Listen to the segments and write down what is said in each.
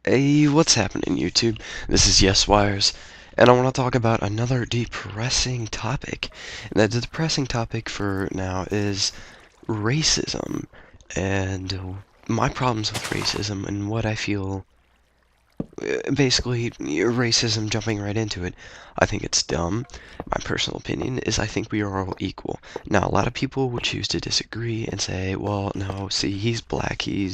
Hey, what's happening, YouTube? This is yeswirez, and I want to talk about another depressing topic. And the depressing topic for now is racism, and my problems with racism, and what I feel. Basically, racism, jumping right into it. I think it's dumb. My personal opinion is I think we are all equal. Now, a lot of people will choose to disagree and say, well, no, see, he's black, he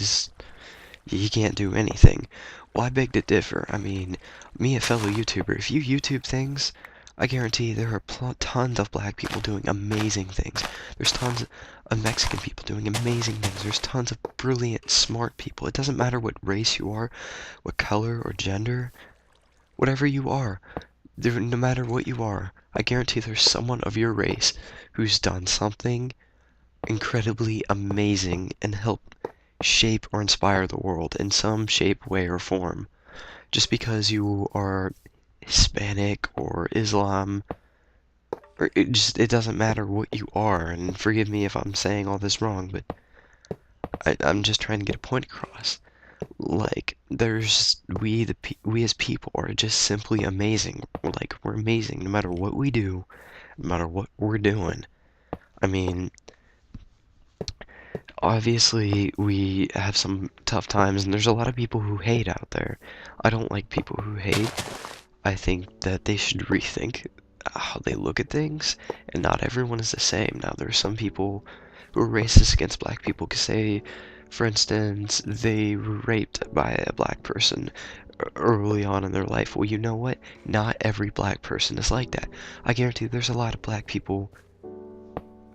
can't do anything. Well, I beg to differ. I mean, me, a fellow YouTuber, if you YouTube things, I guarantee there are tons of black people doing amazing things. There's tons of Mexican people doing amazing things. There's tons of brilliant, smart people. It doesn't matter what race you are, what color or gender, whatever you are. No matter what you are, I guarantee there's someone of your race who's done something incredibly amazing and helped shape or inspire the world in some shape, way, or form. Just because you are Hispanic or Islam, or it doesn't matter what you are. And forgive me if I'm saying all this wrong, but I'm just trying to get a point across. Like, we as people are just simply amazing. We're amazing no matter what we do, no matter what we're doing. I mean, obviously, we have some tough times, and there's a lot of people who hate out there. I don't like people who hate. I think that they should rethink how they look at things, and not everyone is the same. Now, there are some people who are racist against black people because for instance, they were raped by a black person early on in their life. Well, you know what? Not every black person is like that. I guarantee there's a lot of black people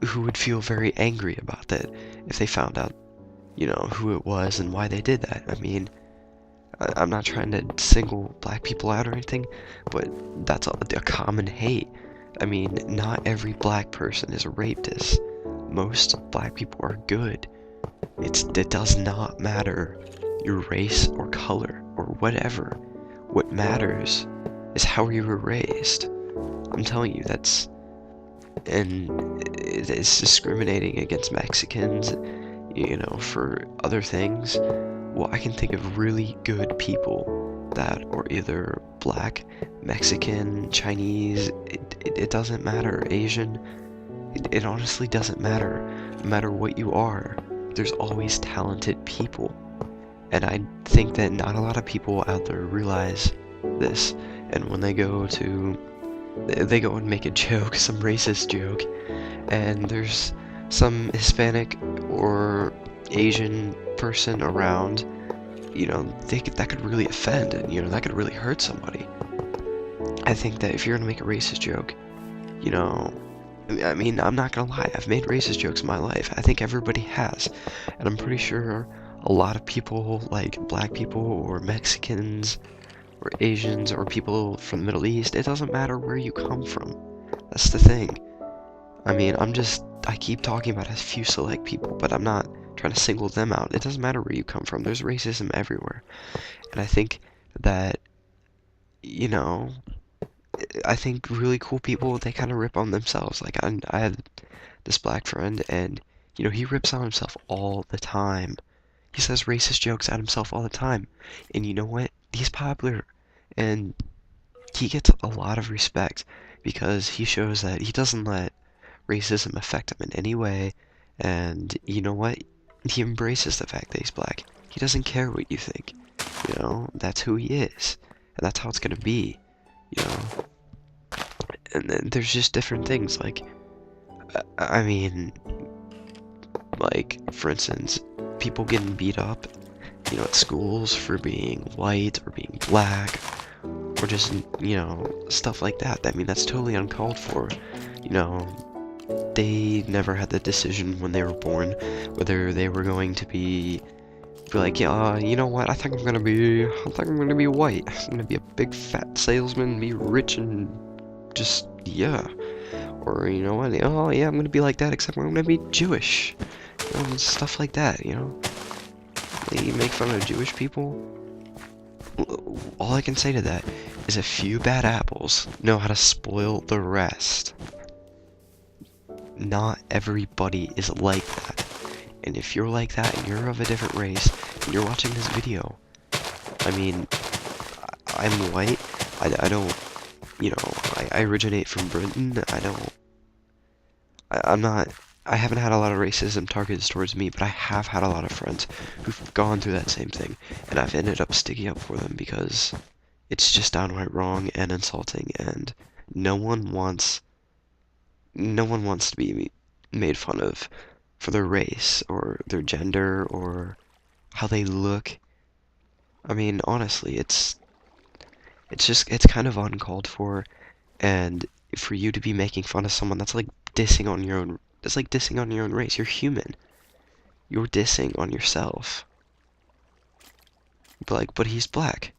who would feel very angry about that if they found out, who it was and why they did that. I mean, I'm not trying to single black people out or anything, but that's a common hate. I mean, not every black person is a rapist. Most black people are good. It does not matter your race or color or whatever. What matters is how you were raised. I'm telling you, and it's discriminating against Mexicans, for other things. Well, I can think of really good people that are either black, Mexican, Chinese, it doesn't matter, Asian, it honestly doesn't matter. No matter what you are, there's always talented people. And I think that not a lot of people out there realize this. And when they go and make a joke, some racist joke, and there's some Hispanic or Asian person around, that could really offend, and, that could really hurt somebody. I think that if you're gonna make a racist joke, I mean, I'm not gonna lie, I've made racist jokes in my life. I think everybody has. And I'm pretty sure a lot of people, like black people or Mexicans or Asians or people from the Middle East, it doesn't matter where you come from. That's the thing. I mean, I keep talking about a few select people, but I'm not trying to single them out. It doesn't matter where you come from. There's racism everywhere. And I think that, I think really cool people, they kind of rip on themselves. Like, I have this black friend, and, he rips on himself all the time. He says racist jokes at himself all the time. And you know what? He's popular. And he gets a lot of respect because he shows that he doesn't let racism affect him in any way. And you know what? He embraces the fact that he's black. He doesn't care what you think. That's who he is. And that's how it's gonna be. And then there's just different things. Like, I mean, like, for instance, people getting beat up, at schools for being white or being black, or just, stuff like that. I mean, that's totally uncalled for. They never had the decision when they were born whether they were going to be like, yeah, you know what? I think I'm gonna be white. I'm gonna be a big fat salesman, be rich, and just, yeah. Or, you know what? Oh yeah, I'm gonna be like that, except I'm gonna be Jewish. And stuff like that. They make fun of Jewish people. All I can say to that is a few bad apples know how to spoil the rest. Not everybody is like that. And if you're like that and you're of a different race and you're watching this video, I mean, I'm white. I don't, I originate from Britain. I'm not, I haven't had a lot of racism targeted towards me, but I have had a lot of friends who've gone through that same thing, and I've ended up sticking up for them because it's just downright wrong and insulting, and no one wants, no one wants to be made fun of for their race or their gender or how they look. I mean, honestly, it's kind of uncalled for, and for you to be making fun of someone, that's like dissing on your own, that's like dissing on your own race. You're human. You're dissing on yourself. But he's black.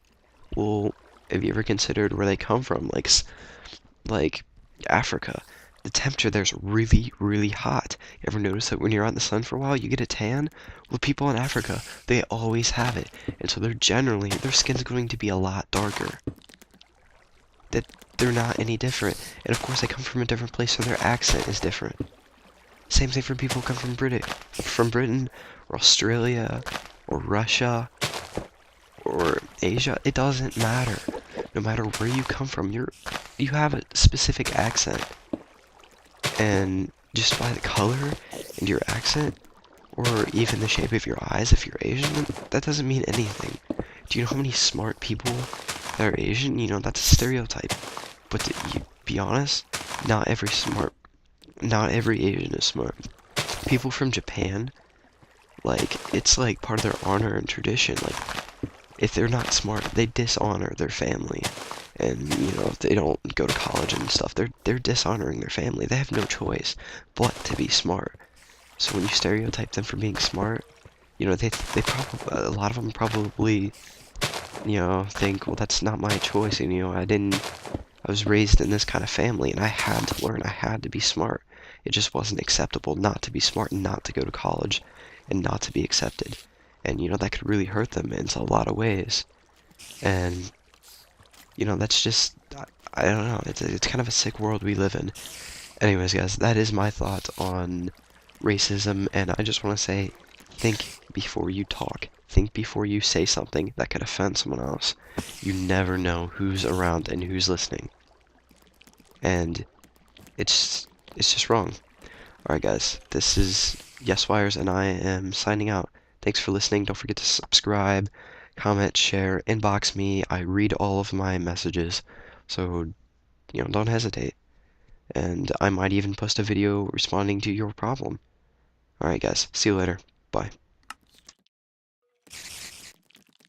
Well, have you ever considered where they come from? Like Africa. The temperature there's really, really hot. You ever notice that when you're out in the sun for a while, you get a tan? Well, people in Africa, they always have it. And so their skin's going to be a lot darker. That they're not any different. And of course, they come from a different place, so their accent is different. Same thing for people who come from Britain, or Australia, or Russia, or Asia. It doesn't matter. No matter where you come from, you have a specific accent. And just by the color and your accent, or even the shape of your eyes if you're Asian, that doesn't mean anything. Do you know how many smart people that are Asian? You know, that's a stereotype. But to be honest, not every smart, not every Asian is smart. People from Japan, like, it's like part of their honor and tradition. Like, if they're not smart, they dishonor their family. And, if they don't go to college and stuff, they're dishonoring their family. They have no choice but to be smart. So when you stereotype them for being smart, they probably, a lot of them probably, think, well, that's not my choice. And, I was raised in this kind of family and I had to learn, I had to be smart. It just wasn't acceptable not to be smart and not to go to college and not to be accepted. And, that could really hurt them in a lot of ways. And, that's just, I don't know, it's kind of a sick world we live in. Anyways, guys, that is my thoughts on racism, and I just want to say, think before you talk. Think before you say something that could offend someone else. You never know who's around and who's listening. And it's just wrong. Alright, guys, this is yeswirez, and I am signing out. Thanks for listening. Don't forget to subscribe, comment, share, inbox me. I read all of my messages, so, don't hesitate. And I might even post a video responding to your problem. Alright, guys, see you later. Bye.